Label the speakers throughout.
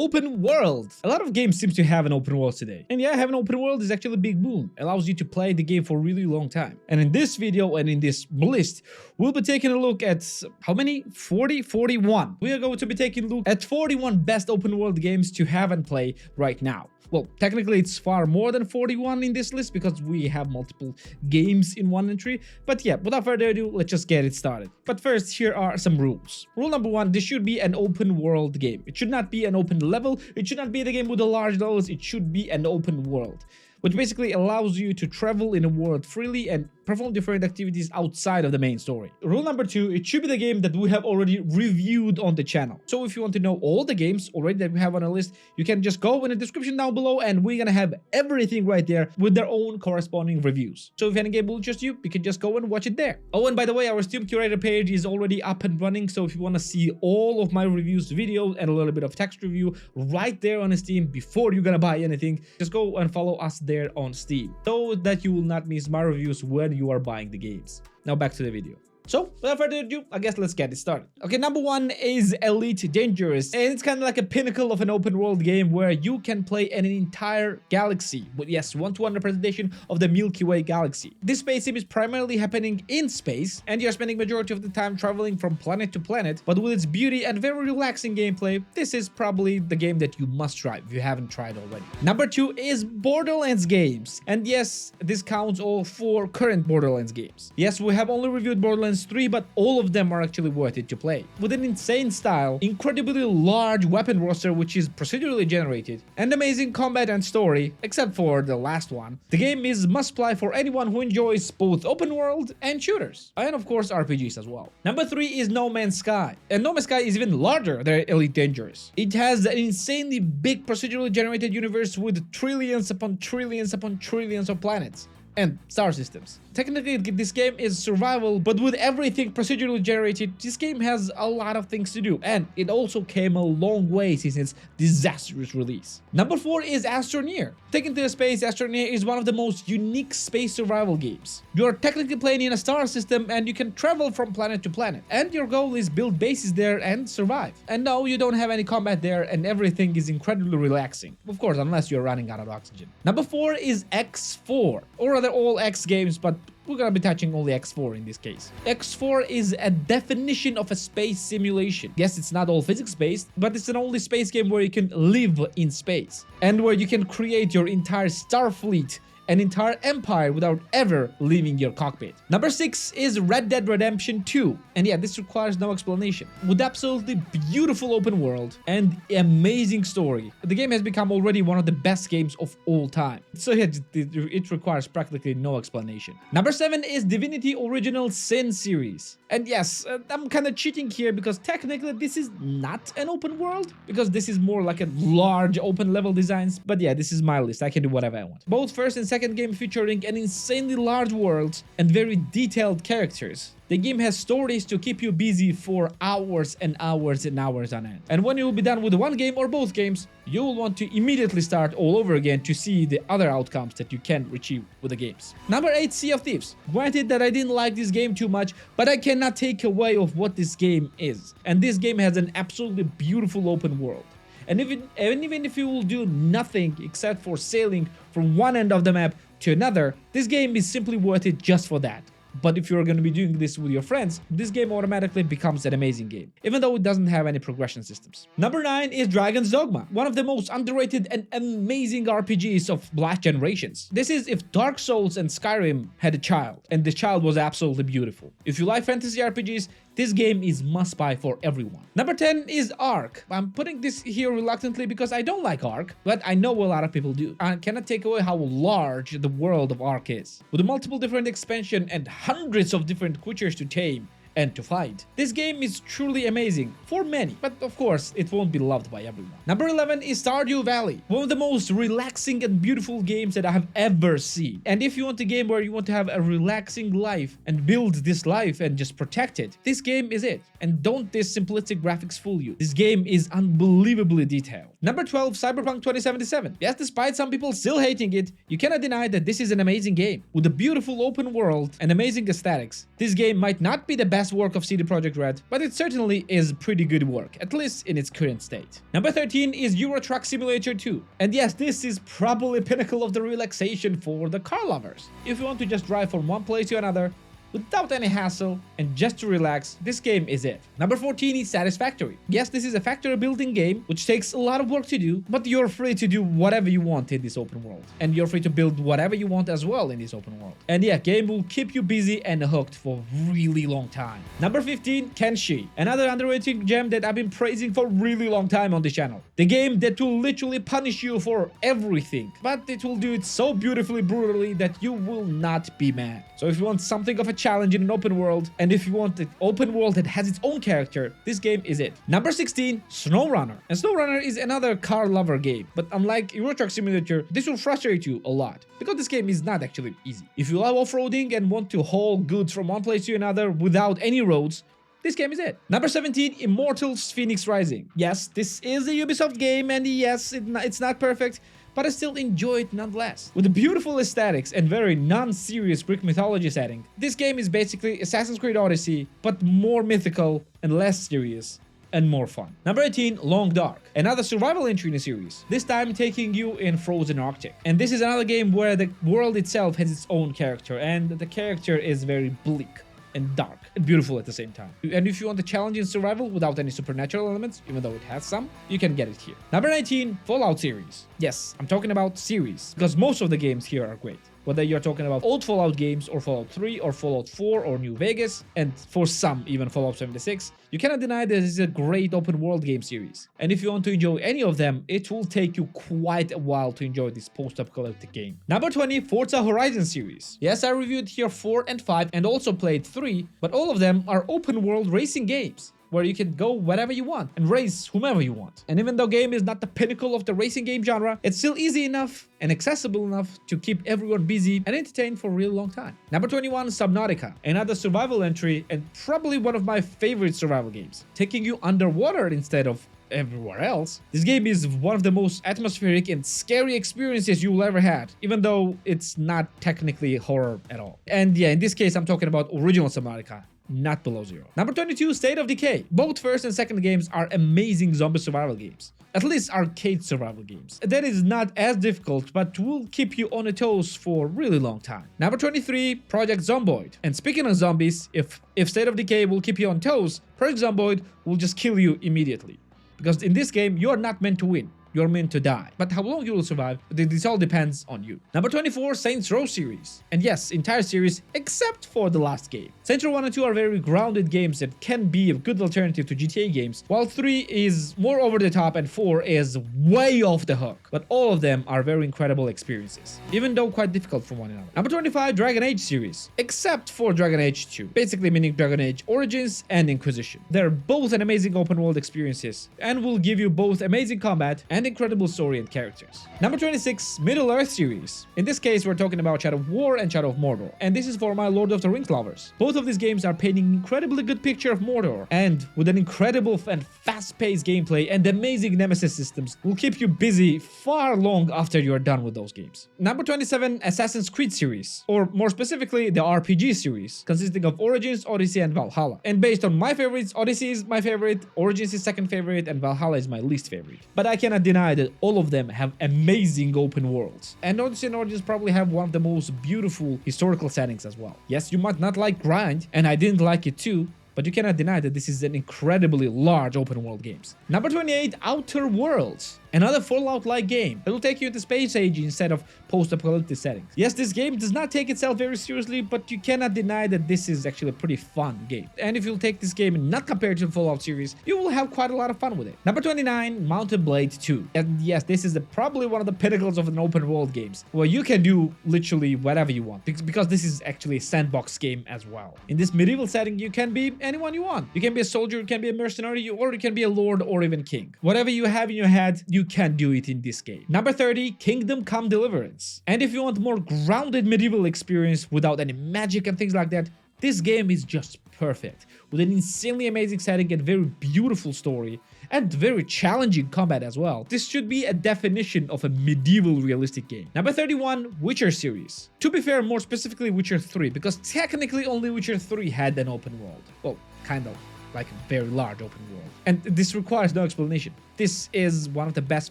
Speaker 1: open world. A lot of games seem to have an open world today. And yeah, having an open world is actually a big boon. It allows you to play the game for a really long time. And in this video and in this list, we'll be taking a look at how many? 41. We are going to be taking a look at 41 best open world games to have and play right now. Well, technically it's far more than 41 in this list because we have multiple games in one entry. But yeah, without further ado, let's just get it started. But first, here are some rules. Rule number 1, this should be an open world game. It should not be an open level. It should not be the game with the large levels. It should be an open world, which basically allows you to travel in a world freely and perform different activities outside of the main story. Rule number 2, it should be the game that we have already reviewed on the channel. So if you want to know all the games already that we have on our list, you can just go in the description down below and we're gonna have everything right there with their own corresponding reviews. So if any game will interest you, you can just go and watch it there. Oh, and by the way, our Steam Curator page is already up and running, so if you want to see all of my reviews, videos, and a little bit of text review right there on Steam before you're gonna buy anything, just go and follow us there on Steam so that you will not miss my reviews when you are buying the games. Now back to the video. So, without further ado, I guess let's get it started. Okay, number 1 is Elite Dangerous, and it's kind of like a pinnacle of an open world game where you can play an entire galaxy with, yes, one-to-one representation of the Milky Way galaxy. This space sim is primarily happening in space, and you're spending majority of the time traveling from planet to planet, but with its beauty and very relaxing gameplay, this is probably the game that you must try if you haven't tried already. Number 2 is Borderlands games, and yes, this counts all 4 current Borderlands games. Yes, we have only reviewed Borderlands 3, but all of them are actually worth it to play. With an insane style, incredibly large weapon roster which is procedurally generated, and amazing combat and story, except for the last one, the game is must-play for anyone who enjoys both open world and shooters, and of course RPGs as well. Number 3 is No Man's Sky, and No Man's Sky is even larger than Elite Dangerous. It has an insanely big procedurally generated universe with trillions upon trillions upon trillions of planets and star systems. Technically, this game is survival, but with everything procedurally generated, this game has a lot of things to do, and it also came a long way since its disastrous release. Number 4 is Astroneer. Taken to space, Astroneer is one of the most unique space survival games. You are technically playing in a star system, and you can travel from planet to planet, and your goal is build bases there and survive. And no, you don't have any combat there, and everything is incredibly relaxing. Of course, unless you're running out of oxygen. Number 4 is X4, or rather all X games, but we're gonna be touching only X4 in this case. X4 is a definition of a space simulation. Yes, it's not all physics-based, but it's an only space game where you can live in space and where you can create your entire star fleet, an entire empire without ever leaving your cockpit. Number 6 is Red Dead Redemption 2, and yeah, this requires no explanation. With absolutely beautiful open world and amazing story, the game has become already one of the best games of all time. So yeah, it requires practically no explanation. Number 7 is Divinity Original Sin series. And yes, I'm kind of cheating here because technically this is not an open world, because this is more like a large open level designs, but yeah, this is my list. I can do whatever I want. Both first and second game featuring an insanely large world and very detailed characters. The game has stories to keep you busy for hours and hours and hours on end. And when you will be done with one game or both games, you will want to immediately start all over again to see the other outcomes that you can achieve with the games. Number 8, Sea of Thieves. Granted that I didn't like this game too much, but I cannot take away of what this game is. And this game has an absolutely beautiful open world. And even if you will do nothing except for sailing from one end of the map to another, this game is simply worth it just for that. But if you're going to be doing this with your friends, this game automatically becomes an amazing game, even though it doesn't have any progression systems. Number 9 is Dragon's Dogma, one of the most underrated and amazing RPGs of last generations. This is if Dark Souls and Skyrim had a child, and the child was absolutely beautiful. If you like fantasy RPGs, this game is must-buy for everyone. Number 10 is Ark. I'm putting this here reluctantly because I don't like Ark, but I know a lot of people do. I cannot take away how large the world of Ark is. With multiple different expansions and hundreds of different creatures to tame and to fight. This game is truly amazing for many, but of course it won't be loved by everyone. Number 11 is Stardew Valley, one of the most relaxing and beautiful games that I have ever seen. And if you want a game where you want to have a relaxing life and build this life and just protect it, this game is it. And don't this simplistic graphics fool you. This game is unbelievably detailed. Number 12, Cyberpunk 2077. Yes, despite some people still hating it, you cannot deny that this is an amazing game. With a beautiful open world and amazing aesthetics, this game might not be the best best work of CD Projekt Red, but it certainly is pretty good work, at least in its current state. Number 13 is Euro Truck Simulator 2. And yes, this is probably pinnacle of the relaxation for the car lovers. If you want to just drive from one place to another, without any hassle and just to relax, this game is it. Number 14 is Satisfactory. Yes, this is a factory building game which takes a lot of work to do, but you're free to do whatever you want in this open world. And you're free to build whatever you want as well in this open world. And yeah, game will keep you busy and hooked for a really long time. Number 15, Kenshi. Another underrated gem that I've been praising for a really long time on the channel. The game that will literally punish you for everything, but it will do it so beautifully, brutally that you will not be mad. So if you want something of a challenge in an open world, and if you want an open world that has its own character, this game is it. Number 16, Snowrunner. And Snowrunner is another car lover game, but unlike Euro Truck Simulator, this will frustrate you a lot, because this game is not actually easy. If you love off-roading and want to haul goods from one place to another without any roads, this game is it. Number 17, Immortals Fenyx Rising. Yes, this is a Ubisoft game, and yes, it's not perfect, but I still enjoy it nonetheless. With the beautiful aesthetics and very non-serious Greek mythology setting, this game is basically Assassin's Creed Odyssey, but more mythical and less serious and more fun. Number 18, Long Dark. Another survival entry in the series, this time taking you in frozen Arctic. And this is another game where the world itself has its own character, and the character is very bleak and dark and beautiful at the same time. And if you want a challenge in survival without any supernatural elements, even though it has some, you can get it here. Number 19, Fallout series. Yes, I'm talking about series, because most of the games here are great. Whether you're talking about old Fallout games or Fallout 3 or Fallout 4 or New Vegas, and for some even Fallout 76, you cannot deny this is a great open world game series. And if you want to enjoy any of them, it will take you quite a while to enjoy this post-apocalyptic game. Number 20, Forza Horizon series. Yes, I reviewed here 4 and 5 and also played 3, but all of them are open world racing games, where you can go wherever you want and race whomever you want. And even though game is not the pinnacle of the racing game genre, it's still easy enough and accessible enough to keep everyone busy and entertained for a real long time. Number 21, Subnautica. Another survival entry and probably one of my favorite survival games. Taking you underwater instead of everywhere else. This game is one of the most atmospheric and scary experiences you will ever had, even though it's not technically horror at all. And yeah, in this case, I'm talking about original Subnautica, not Below Zero. Number 22, State of Decay. Both first and second games are amazing zombie survival games. At least arcade survival games. That is not as difficult, but will keep you on your toes for a really long time. Number 23, Project Zomboid. And speaking of zombies, if State of Decay will keep you on toes, Project Zomboid will just kill you immediately. Because in this game, you are not meant to win. You're meant to die. But how long you will survive, this all depends on you. Number 24, Sanits Row series. And yes, entire series except for the last game. Saints Row 1 and 2 are very grounded games that can be a good alternative to GTA games, while 3 is more over the top and 4 is way off the hook. But all of them are very incredible experiences, even though quite difficult from one another. Number 25, Dragon Age series. Except for Dragon Age 2, basically meaning Dragon Age Origins and Inquisition. They're both an amazing open world experiences and will give you both amazing combat and incredible story and characters. Number 26, Middle-earth series. In this case, we're talking about Shadow of War and Shadow of Mordor, and this is for my Lord of the Rings lovers. Both of these games are painting an incredibly good picture of Mordor, and with an incredible and fast-paced gameplay and amazing nemesis systems, will keep you busy far long after you're done with those games. Number 27, Assassin's Creed series, or more specifically, the RPG series, consisting of Origins, Odyssey, and Valhalla. And based on my favorites, Odyssey is my favorite, Origins is second favorite, and Valhalla is my least favorite. But I cannot deny that all of them have amazing open worlds. And Odyssey and Origins probably have one of the most beautiful historical settings as well. Yes, you might not like grind, and I didn't like it too, but you cannot deny that this is an incredibly large open world games. Number 28, Outer Worlds. Another Fallout-like game that will take you into space age instead of post-apocalyptic settings. Yes, this game does not take itself very seriously, but you cannot deny that this is actually a pretty fun game. And if you'll take this game and not compare it to the Fallout series, you will have quite a lot of fun with it. Number 29, Mountain Blade 2. And yes, this is probably one of the pinnacles of an open world games, where you can do literally whatever you want, because this is actually a sandbox game as well. In this medieval setting, you can be anyone you want. You can be a soldier, you can be a mercenary, or you can be a lord or even king. Whatever you have in your head, you can do it in this game. Number 30, Kingdom Come Deliverance. And if you want more grounded medieval experience without any magic and things like that, this game is just perfect, with an insanely amazing setting and very beautiful story, and very challenging combat as well. This should be a definition of a medieval realistic game. Number 31, Witcher series. To be fair, more specifically Witcher 3, because technically only Witcher 3 had an open world. Well, kind of. Like a very large open world. And this requires no explanation. This is one of the best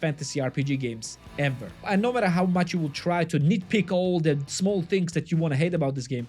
Speaker 1: fantasy RPG games ever. And no matter how much you will try to nitpick all the small things that you want to hate about this game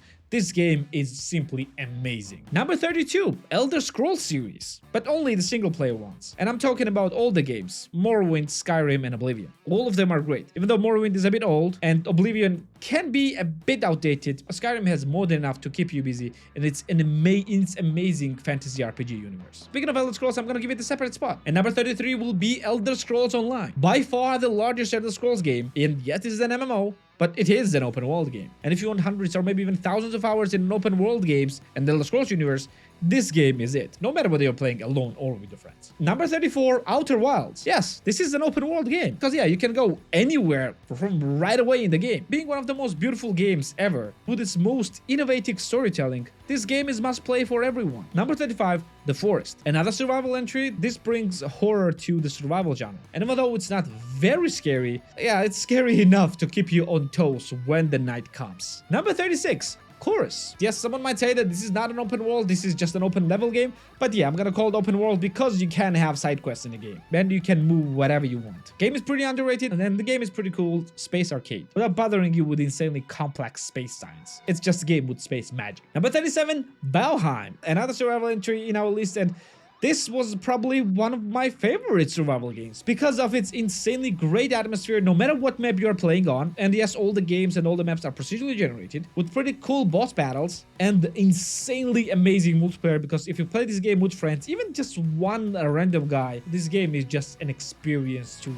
Speaker 1: is simply amazing. Number 32, Elder Scrolls series, but only the single player ones. And I'm talking about all the games, Morrowind, Skyrim, and Oblivion. All of them are great. Even though Morrowind is a bit old and Oblivion can be a bit outdated, Skyrim has more than enough to keep you busy, and it's an amazing fantasy RPG universe. Speaking of Elder Scrolls, I'm gonna give it a separate spot. And number 33 will be Elder Scrolls Online. By far the largest Elder Scrolls game, and yes, it is an MMO, but it is an open world game. And if you want hundreds or maybe even thousands of hours in an open world games and the Elder Scrolls universe, this game is it. No matter whether you're playing alone or with your friends. Number 34, Outer Wilds. Yes, this is an open world game. Because yeah, you can go anywhere from right away in the game. Being one of the most beautiful games ever, with its most innovative storytelling, this game is must play for everyone. Number 35, The Forest. Another survival entry. This brings horror to the survival genre. And even though it's not very scary, yeah, it's scary enough to keep you on toes when the night comes. Number 36, Chorus. Yes, someone might say that this is not an open world, this is just an open level game, but yeah, I'm gonna call it open world because you can have side quests in the game and you can move whatever you want. Game is pretty underrated, and then the game is pretty cool, space arcade, without bothering you with insanely complex space science. It's just a game with space magic. Number 37, Valheim. Another survival entry in our list, and this was probably one of my favorite survival games because of its insanely great atmosphere no matter what map you're playing on. And yes, all the games and all the maps are procedurally generated with pretty cool boss battles and insanely amazing multiplayer, because if you play this game with friends, even just one random guy, this game is just an experience to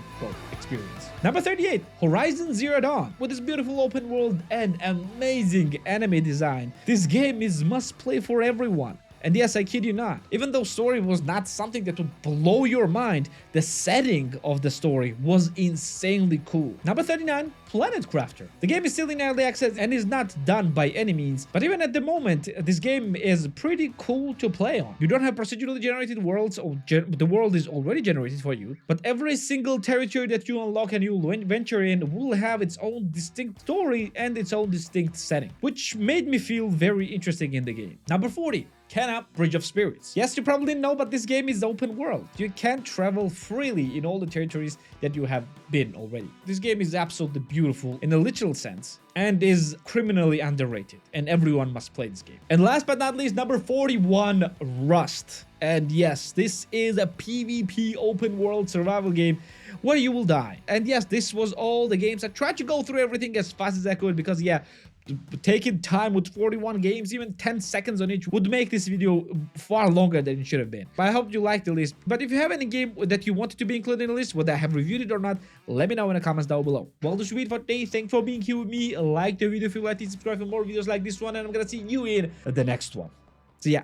Speaker 1: experience. Number 38, Horizon Zero Dawn. With its beautiful open world and amazing anime design, this game is must play for everyone. And yes, I kid you not, even though story was not something that would blow your mind, the setting of the story was insanely cool. Number 39, Planet Crafter. The game is still in early access and is not done by any means, but even at the moment, this game is pretty cool to play on. You don't have procedurally generated worlds, or the world is already generated for you, but every single territory that you unlock and you venture in will have its own distinct story and its own distinct setting, which made me feel very interesting in the game. Number 40, Kenna, Bridge of Spirits. Yes, you probably know, but this game is open world. You can travel freely in all the territories that you have been already. This game is absolutely beautiful in a literal sense and is criminally underrated, and everyone must play this game. And last but not least, number 41, Rust. And yes, this is a PvP open world survival game where you will die. And yes, this was all the games. I tried to go through everything as fast as I could because yeah, taking time with 41 games, even 10 seconds on each, would make this video far longer than it should have been. But I hope you liked the list. But if you have any game that you wanted to be included in the list, whether I have reviewed it or not, let me know in the comments down below. Well, this will be it for today. Thanks for being here with me. Like the video if you liked it, subscribe for more videos like this one, and I'm gonna see you in the next one. So yeah.